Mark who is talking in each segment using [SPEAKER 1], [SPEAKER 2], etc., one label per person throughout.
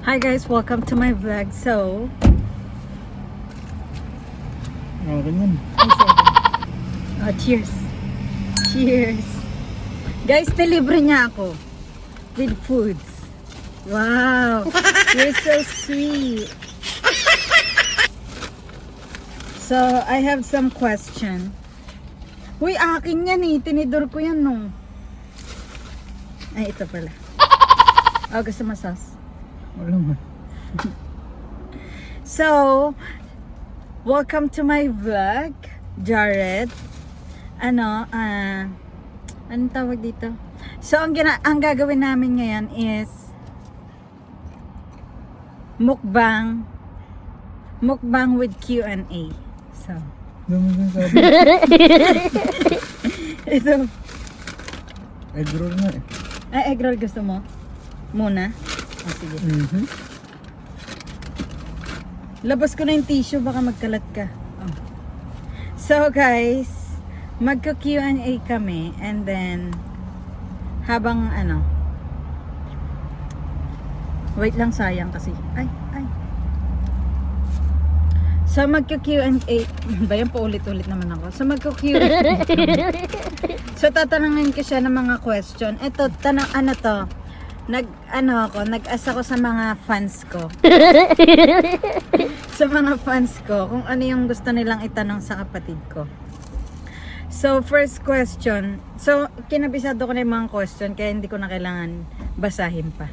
[SPEAKER 1] Hi guys, welcome to my vlog. So,
[SPEAKER 2] Ganyan.
[SPEAKER 1] cheers. Cheers. Guys, nilibre niya ako with foods. Wow, you're so sweet. So, I have some question. Uy, akin yan eh. Tinidor ko yan no. Ay, ito pala. Oh, gusto mo sauce?
[SPEAKER 2] Wala man.
[SPEAKER 1] So, welcome to my vlog, Jared. Anong tawag dito? So, ang gagawin namin ngayon is mukbang with Q&A. So,
[SPEAKER 2] Dami kong sabi.
[SPEAKER 1] ito.
[SPEAKER 2] Egg roll nga eh.
[SPEAKER 1] Ay, egg roll gusto mo? Muna? Oh, sige. Labas ko na yung tissue, baka magkalat ka. Oh. So guys, magka-Q&A kami and then habang wait lang, sayang kasi. Ay. So magka-Q&A ba yan, paulit-ulit naman ako. So magka-Q&A. So tatanungin ko siya ng mga question. Ito, nag-asa ko sa mga fans ko. Sa mga fans ko, kung ano yung gusto nilang itanong sa kapatid ko. So, first question. So, kinabisado ko na yung mga question, kaya hindi ko na kailangan basahin pa.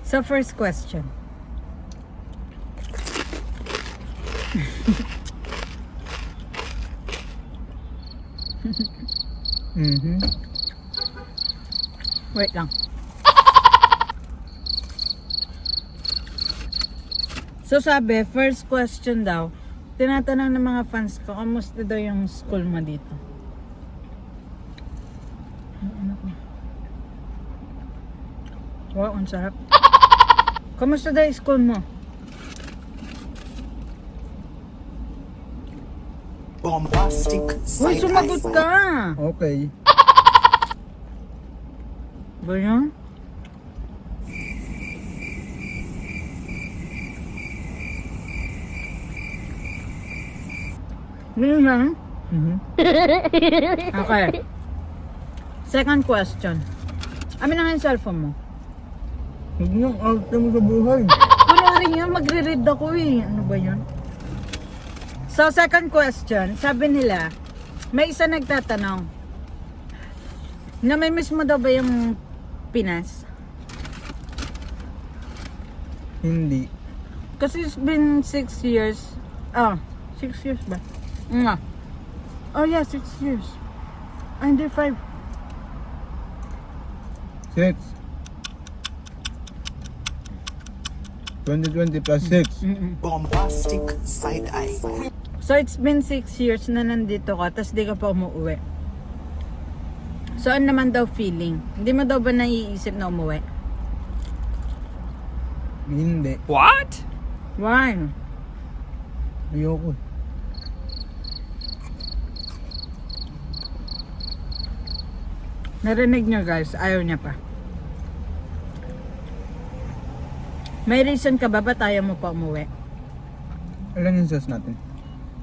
[SPEAKER 1] So, first question. Wait lang. So sabi, first question daw, tinatanong ng mga fans ko, kamusta daw yung school mo dito? Wow, ang sarap. Kamusta daw yung school mo?
[SPEAKER 3] Bombastic
[SPEAKER 1] Uy,
[SPEAKER 3] side
[SPEAKER 1] sumagot
[SPEAKER 3] eye.
[SPEAKER 1] ka!
[SPEAKER 2] Okay.
[SPEAKER 1] Ba yan? Ganyan lang? Okay. Second question. Amin na nga yung cellphone mo.
[SPEAKER 2] Huwag niyang out mo sa buhay.
[SPEAKER 1] Kunwari nga, magre-read ako eh. Ano ba yun? So, second question. Sabi nila, may isa nagtatanong, namimiss mo daw ba yung Pinas?
[SPEAKER 2] Hindi.
[SPEAKER 1] Kasi it's been 6 years. 6 years ba? Nga. Oh yeah, 6 years. Hindi 5.
[SPEAKER 2] 6. 2020 plus 6.
[SPEAKER 3] Bombastic side eye.
[SPEAKER 1] So it's been 6 years na nandito ka, tapos di ka pa umuwi. So ano naman daw feeling? Hindi mo daw ba naiisip na umuwi?
[SPEAKER 2] Hindi.
[SPEAKER 3] What?
[SPEAKER 1] Why?
[SPEAKER 2] Ayoko.
[SPEAKER 1] Narinig nyo guys, ayaw niya pa. May reason ka ba ba't ayaw mo pa umuwi?
[SPEAKER 2] Ilan yung sauce natin?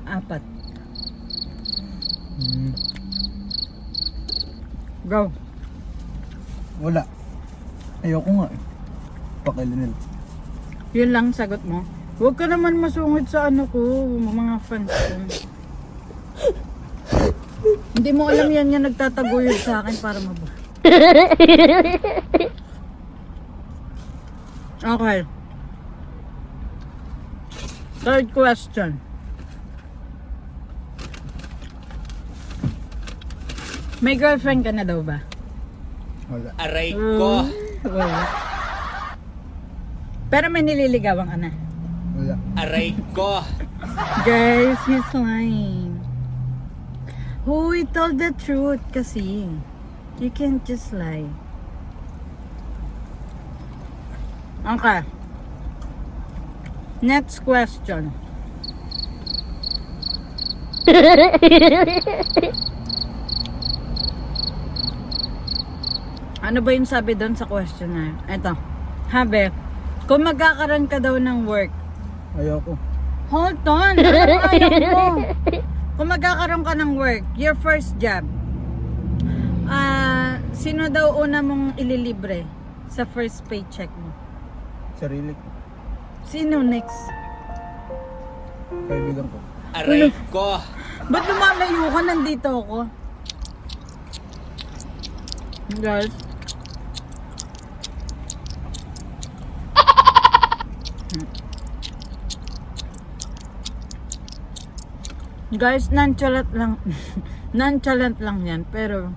[SPEAKER 1] 4. Go.
[SPEAKER 2] Wala. Ayoko nga eh. Pakailan nila.
[SPEAKER 1] Yun lang sagot mo. Huwag ka naman masungit sa mga fans ko. Hindi mo alam yan yung nagtataguyod sa akin para mabuhay. Okay. Third question. May girlfriend ka na daw ba?
[SPEAKER 2] Wala.
[SPEAKER 3] Aray ko.
[SPEAKER 1] Wala. Pero may nililigawan ka na.
[SPEAKER 2] Wala.
[SPEAKER 3] Aray ko.
[SPEAKER 1] Guys, he's lying. Huy, tell the truth kasi. You can't just lie. Okay. Next question. Ano ba yung sabi doon sa question na yun? Ito. Habe, Kung magkakaroon ka daw ng work,
[SPEAKER 2] Ayoko.
[SPEAKER 1] hold on! Anong ayaw mo? Kung magkakaroon ka ng work, your first job, sino daw una mong ililibre sa first paycheck mo?
[SPEAKER 2] Sarili ko.
[SPEAKER 1] Sino next?
[SPEAKER 2] Kaibigan ko.
[SPEAKER 3] Aray ko.
[SPEAKER 1] Ba't lumalayo ka? Nandito ako. Guys. Guys, nonchalant lang. Nonchalant lang yan. Pero,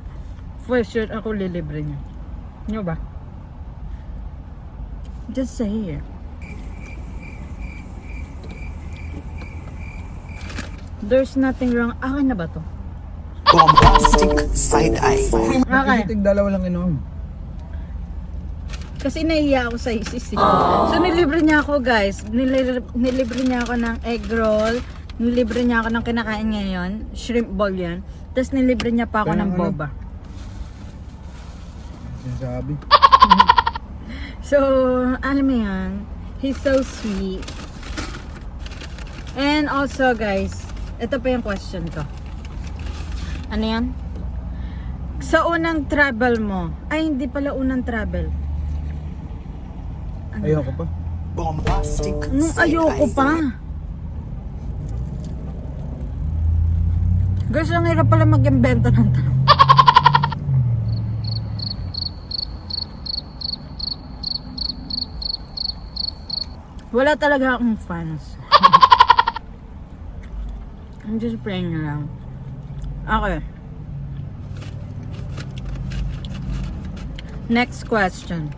[SPEAKER 1] for sure, ako lilibre niya. Nyo ba? Just say it. There's nothing wrong. Akin na ba to?
[SPEAKER 3] Bombastic side-eye.
[SPEAKER 1] Okay.
[SPEAKER 2] Kasi tig-dalawa lang inom.
[SPEAKER 1] Kasi nahiya ako sa isis. So nilibre niya ako guys. Nilibre niya ako ng egg roll. Nilibre niya ako ng kinakain ngayon. Shrimp ball yan. Tapos nilibre niya pa ako
[SPEAKER 2] Kaya
[SPEAKER 1] ng
[SPEAKER 2] ano?
[SPEAKER 1] boba.
[SPEAKER 2] Sinasabi.
[SPEAKER 1] So, alam mo yan. He's so sweet. And also guys, ito pa yung question ko. Ano yan? Sa unang travel mo. Ay, hindi pala unang travel. Ano?
[SPEAKER 2] Ayoko pa.
[SPEAKER 3] Bombastic
[SPEAKER 1] Nung ayoko
[SPEAKER 3] side-eye.
[SPEAKER 1] pa. Guys, ang hirap pala mag-invento ng tanong. Wala talaga akong fans. I'm just playing around. Okay. Next question.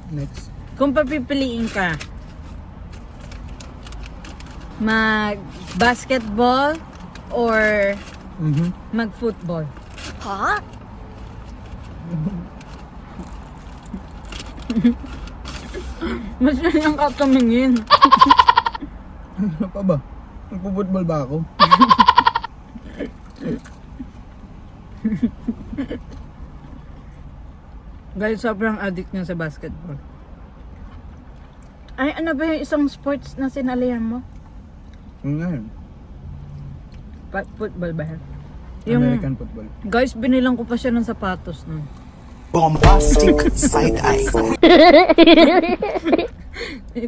[SPEAKER 2] Next.
[SPEAKER 1] Kung papipiliin ka, mag-basketball or mag-football?
[SPEAKER 4] Huh?
[SPEAKER 1] Mas lang ka tumingin.
[SPEAKER 2] Ano pa ba? Magpuputbol ba ako?
[SPEAKER 1] Guys, sobrang addict niya sa basketball. Ay, ano ba yung isang sports na sinalihan mo?
[SPEAKER 2] Yun nga yun.
[SPEAKER 1] Football ba yan?
[SPEAKER 2] American football.
[SPEAKER 1] Guys, binilang ko pa siya ng sapatos nun.
[SPEAKER 3] Bombastic side-eye.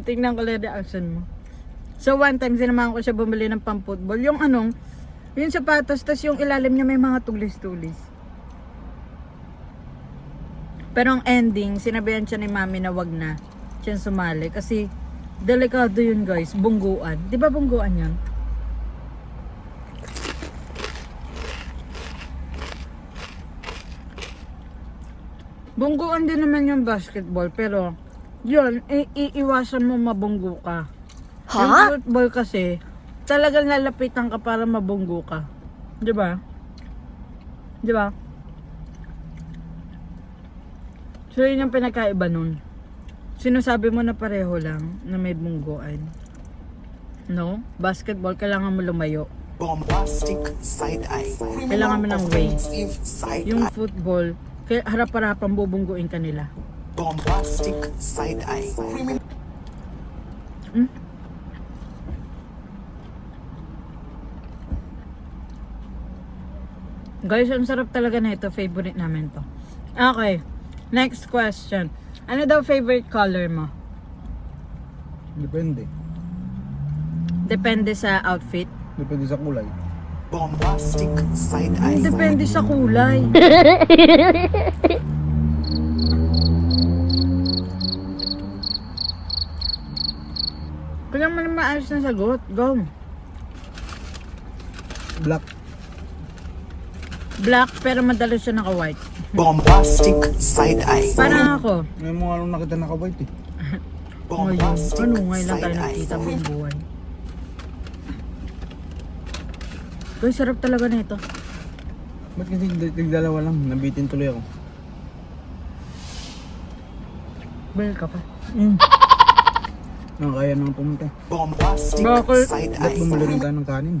[SPEAKER 1] Tingnan ko lang reaction mo. So one time, sinamahan ko siya bumili ng pang-football. Yung anong, yung sapatos, tas yung ilalim niya may mga tulis-tulis. Pero ang ending, sinabihan siya ni mami na wag na siya sumali. Kasi, delikado yun guys, bungguan. Di ba bungguan yun? Bungguan din naman yung basketball, pero yun, iiwasan mo mabunggo ka. Yung
[SPEAKER 4] Huh?
[SPEAKER 1] football kasi, talagang lalapitan ka para mabunggo ka. Di ba? Di ba? So yun yung pinakaiba nun. Sinasabi mo na pareho lang na may bungguan. No? Basketball, kailangan mo lumayo.
[SPEAKER 3] Bombastic side-eye.
[SPEAKER 1] Kailangan mo ng weight.
[SPEAKER 3] Offensive
[SPEAKER 1] Yung
[SPEAKER 3] side-eye.
[SPEAKER 1] football, kaya harap-harapan bubungguin ka nila.
[SPEAKER 3] Bombastic side-eye.
[SPEAKER 1] Guys, ang sarap talaga na ito. Favorite namin to. Okay. Next question. Ano daw favorite color mo?
[SPEAKER 2] Depende.
[SPEAKER 1] Depende sa outfit.
[SPEAKER 2] Depende sa kulay.
[SPEAKER 3] Bombastic side-eye.
[SPEAKER 1] Depende sa kulay. Kailangan mo na maayos na sagot. Go.
[SPEAKER 2] Black.
[SPEAKER 1] Black pero madalas siya naka-white.
[SPEAKER 3] Bombastic side-eye.
[SPEAKER 1] Parang ako.
[SPEAKER 2] May mga anong nakita naka-white eh.
[SPEAKER 1] Ngayon.
[SPEAKER 3] Bombastic
[SPEAKER 1] Ano ngayon lang tayo
[SPEAKER 3] side-eye.
[SPEAKER 1] nakita buong buhay. Guys, sarap talaga na ito.
[SPEAKER 2] Ba't kasi tig-dalawa lang? Nabitin tuloy ako.
[SPEAKER 1] Balik ka pa.
[SPEAKER 2] Kaya nang pumunta.
[SPEAKER 3] Bombastic
[SPEAKER 1] Bakit?
[SPEAKER 2] Ba't
[SPEAKER 3] side-eye.
[SPEAKER 2] bumili rin tayo ng kanin?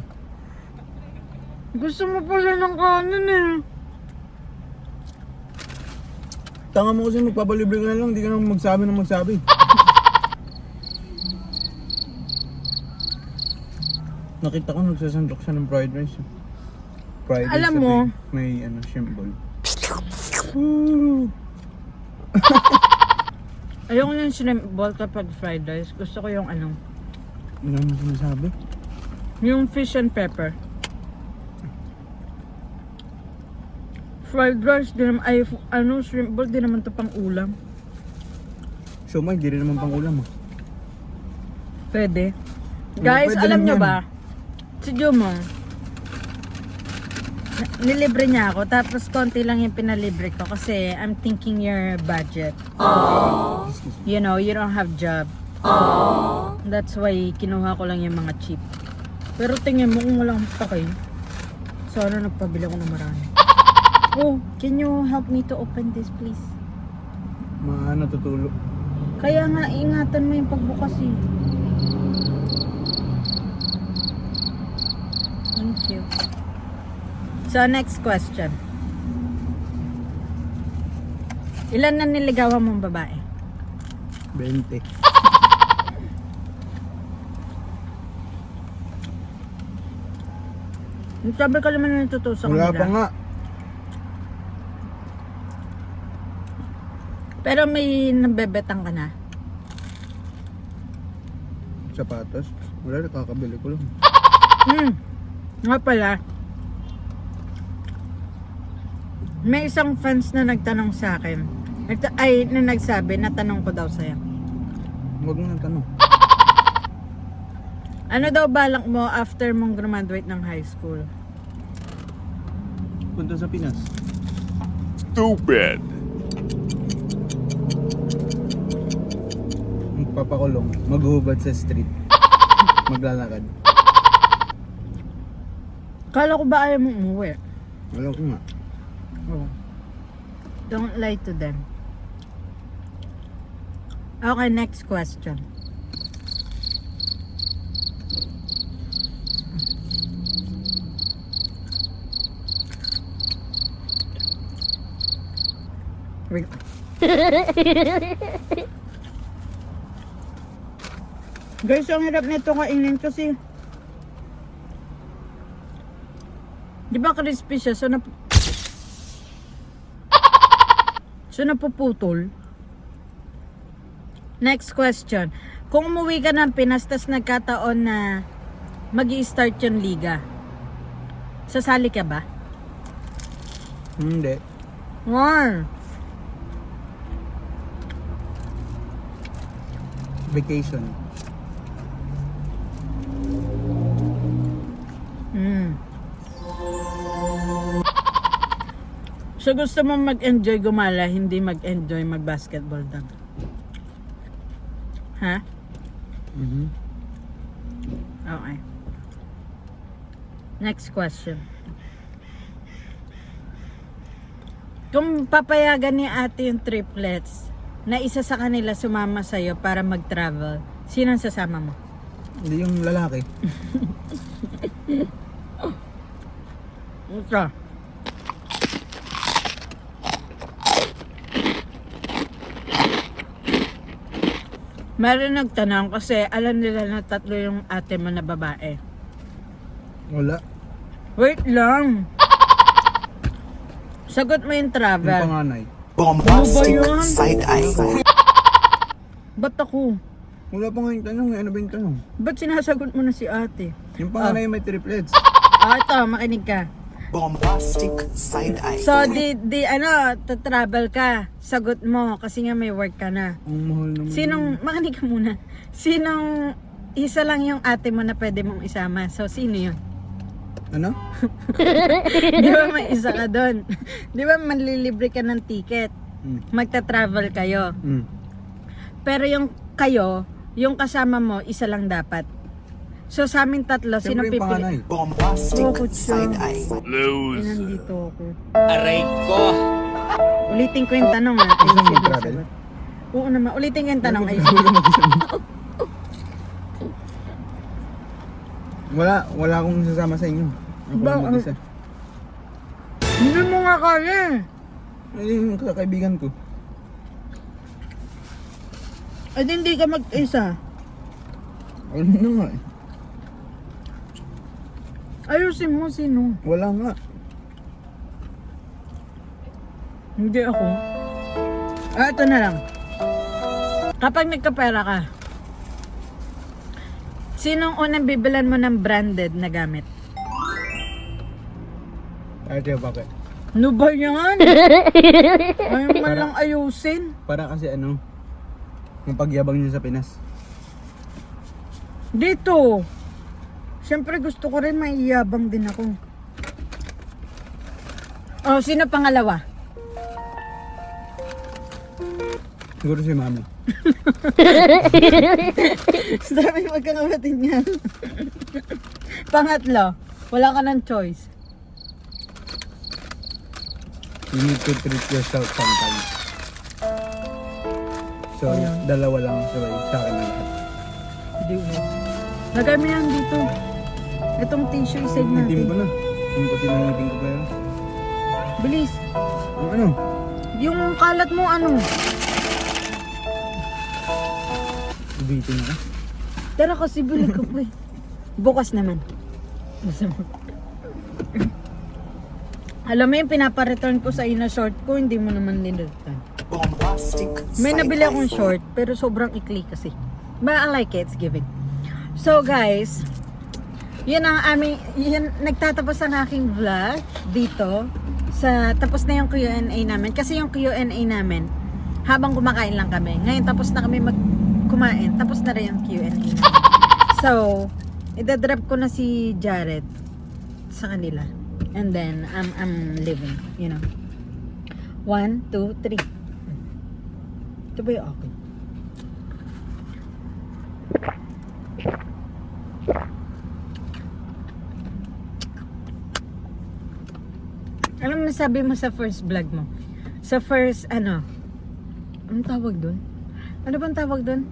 [SPEAKER 1] Gusto mo pala ng kanin eh.
[SPEAKER 2] Tanga mo kasi magpapalibre ka na lang, hindi ka naman magsabi ng magsabi. Nakita ko nagsasandok siya ng fried rice. Fried rice
[SPEAKER 1] Alam
[SPEAKER 2] sa
[SPEAKER 1] mo,
[SPEAKER 2] may ano, shrimp ball.
[SPEAKER 1] ayoko yung shrimp ball kapag fried rice. Gusto ko yung ano,
[SPEAKER 2] Ano naman sinasabi?
[SPEAKER 1] yung fish and pepper. Fried rice, di naman, ay, ano, shrimp ball, di naman to pang ulam.
[SPEAKER 2] Siomay, hindi rin naman pang ulam ah.
[SPEAKER 1] Pwede. Guys,
[SPEAKER 2] pwede
[SPEAKER 1] alam
[SPEAKER 2] rin
[SPEAKER 1] nyo
[SPEAKER 2] yan.
[SPEAKER 1] ba? Si Jumong, nilibre niya ako, tapos konti lang yung pinalibre ko kasi I'm thinking your budget. You know, you don't have job. That's why kinuha ko lang yung mga cheap. Pero tingin mo kung walang pakay, sana nagpabili ako ng marami. Oh, can you help me to open this please?
[SPEAKER 2] Natutulog.
[SPEAKER 1] Kaya nga, ingatan mo yung pagbukas eh. Thank you. So, next question. Ilan na niligawan mong babae?
[SPEAKER 2] 20.
[SPEAKER 1] Sabi ka naman na natutuwa sa
[SPEAKER 2] Wala
[SPEAKER 1] kanila.
[SPEAKER 2] pa nga.
[SPEAKER 1] Pero may nabebetang ka na.
[SPEAKER 2] Sapatos. Wala, nakakabili ko lang.
[SPEAKER 1] Nga pala. May isang fans na nagtanong sa akin. Na nagsabi, natanong ko daw sa'yo.
[SPEAKER 2] Huwag mo nang tanong.
[SPEAKER 1] Ano daw balak mo after mong graduate ng high school?
[SPEAKER 2] Punta sa Pinas.
[SPEAKER 4] Stupid.
[SPEAKER 2] Magpapakulong. Maghuhubad sa street. Maglalakad.
[SPEAKER 1] Kala ko ba ayaw mong umuwi?
[SPEAKER 2] Wala ko nga.
[SPEAKER 1] Oh. Don't lie to them. Okay, next question. Wait. Guys, ang hirap nito kainin kasi di ba crispy siya? So napuputol. Next question. Kung umuwi ka ng Pinas tas nagkataon na mag-i-start yung liga, sasali ka ba?
[SPEAKER 2] Hindi.
[SPEAKER 1] Why?
[SPEAKER 2] Vacation.
[SPEAKER 1] So gusto mo mag-enjoy gumala, hindi mag-enjoy mag-basketball lang? Ha? Okay. Next question. Kung papayagan ni ate yung triplets na isa sa kanila sumama sa'yo para mag-travel, sino ang sasama mo?
[SPEAKER 2] Hindi yung lalaki.
[SPEAKER 1] Ito. Meron nagtanong kasi alam nila na tatlo yung ate mo na babae.
[SPEAKER 2] Wala.
[SPEAKER 1] Wait lang. Sagot mo yung
[SPEAKER 2] Yung
[SPEAKER 1] travel.
[SPEAKER 2] panganay.
[SPEAKER 3] Bombastic
[SPEAKER 1] Ano ba yun?
[SPEAKER 3] side eye.
[SPEAKER 1] Ba't ako?
[SPEAKER 2] Wala pa nga yung tanong. Ano ba yung tanong?
[SPEAKER 1] Ba't sinasagot mo na si ate?
[SPEAKER 2] Yung panganay may triplets.
[SPEAKER 1] Ito, makinig ka.
[SPEAKER 3] Bombastic side eye.
[SPEAKER 1] So, travel ka. Sagot mo kasi nga may work ka na.
[SPEAKER 2] Ang mahal naman.
[SPEAKER 1] Makinig ka muna. Sinong isa lang yung ate mo na pwede mong isama? So, sino yun?
[SPEAKER 2] Ano?
[SPEAKER 1] Di ba may isa ka doon? Di ba manlilibre ka ng ticket? Magta-travel kayo. Pero yung kayo, yung kasama mo, isa lang dapat. So sa aming tatlo, sino
[SPEAKER 2] Siyempre yung panganay.
[SPEAKER 1] pipili?
[SPEAKER 3] Bombastic
[SPEAKER 1] Bakit siya?
[SPEAKER 3] side eye.
[SPEAKER 4] Lose.
[SPEAKER 1] Nandito ako.
[SPEAKER 4] Aray ko.
[SPEAKER 1] Ulitin ko yung tanong ha.
[SPEAKER 2] Gusto mo
[SPEAKER 1] Ayusin mo
[SPEAKER 2] mag-travel?
[SPEAKER 1] sagot. Oo naman. Ulitin ko yung tanong.
[SPEAKER 2] Wala akong sasama sa inyo. Ako
[SPEAKER 1] Ba-
[SPEAKER 2] lang mag-isa.
[SPEAKER 1] Hindi mo nga kaya.
[SPEAKER 2] Ay, yung kaibigan ko.
[SPEAKER 1] Ay, hindi ka mag-isa.
[SPEAKER 2] Ano na nga eh.
[SPEAKER 1] Ayusin mo, sino?
[SPEAKER 2] Wala nga.
[SPEAKER 1] Hindi ako. Ah, ito na lang. Kapag nagkapera ka, sinong unang bibilan mo ng branded na gamit?
[SPEAKER 2] Ay, tiyo, bakit?
[SPEAKER 1] Ano ba yan? Ayaw man lang ayusin.
[SPEAKER 2] Para kasi ano, yung pagyabang niya sa Pinas.
[SPEAKER 1] Dito. Siyempre gusto ko rin maiyabang din ako. Oh, sino pangalawa?
[SPEAKER 2] Siguro si Mami.
[SPEAKER 1] Sabi magkakapatid niyan. Pangatlo, wala ka ng choice.
[SPEAKER 2] You need to treat yourself sometimes. So, dalawa lang sabay sa akin na lahat.
[SPEAKER 1] Hindi mo. Lagay mo yan dito. Itong tissue, isave
[SPEAKER 2] Itim ko
[SPEAKER 1] natin.
[SPEAKER 2] na. Yung puti na ngiting ko pa yun.
[SPEAKER 1] Bilis.
[SPEAKER 2] Ang ano?
[SPEAKER 1] Yung kalat mo, ano?
[SPEAKER 2] Bitin na.
[SPEAKER 1] Tara kasi bili ko pa eh. Bukas naman. Alam mo yung pinapareturn ko sa ina short ko, hindi mo naman nireturn.
[SPEAKER 3] Bombastic
[SPEAKER 1] May
[SPEAKER 3] side
[SPEAKER 1] nabili akong
[SPEAKER 3] eye.
[SPEAKER 1] short, pero sobrang ikli kasi. But I like it, it's giving. So guys, yun ang aming, yun, nagtatapos ang aking vlog dito. Tapos na yung Q&A namin. Kasi yung Q&A namin, habang kumakain lang kami. Ngayon tapos na kami kumain, tapos na rin yung Q&A namin. So, idadrop ko na si Jared sa kanila. And then, I'm leaving, you know. 1, 2, 3. Ito ba yung akin? Alam mo, sabi mo sa first vlog mo. Sa first, anong tawag dun? Ano bang tawag dun?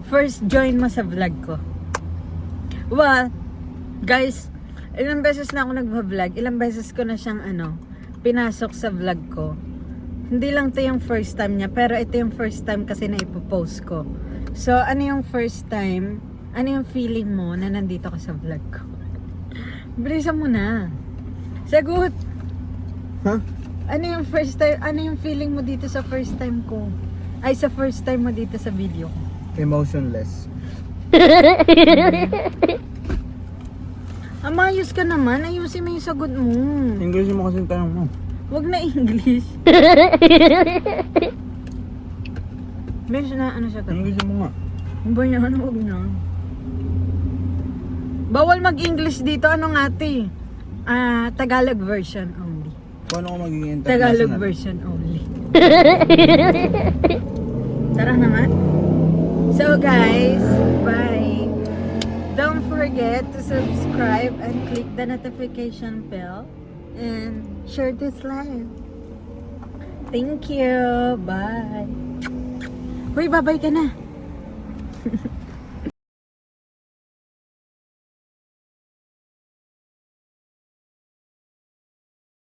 [SPEAKER 1] First join mo sa vlog ko. Well, guys, ilang beses na ako nagpa-vlog. Ilang beses ko na siyang pinasok sa vlog ko. Hindi lang to yung first time niya, pero ito yung first time kasi na ipopost ko. So, ano yung first time? Ano yung feeling mo na nandito ka sa vlog ko? Bilisan mo na. Sagot!
[SPEAKER 2] Ha?
[SPEAKER 1] Ano yung first time? Ano yung feeling mo dito sa first time ko? Ay, sa first time mo dito sa video ko.
[SPEAKER 2] Emotionless.
[SPEAKER 1] Amayos ka naman. Ayusin mo yung sagot mo.
[SPEAKER 2] English mo kasi yung tanong mo.
[SPEAKER 1] Wag na English. Besh na, ano siya to?
[SPEAKER 2] English mo nga.
[SPEAKER 1] Ano ba yan? Wag na. Bawal mag-English dito. Ano nga ate? Tagalog version only.
[SPEAKER 2] Paano ko magiging
[SPEAKER 1] Tagalog
[SPEAKER 2] international?
[SPEAKER 1] version only. Tara na nga. So guys, bye. Don't forget to subscribe and click the notification bell and share this live. Thank you. Bye. Hoy, bye-bye ka na.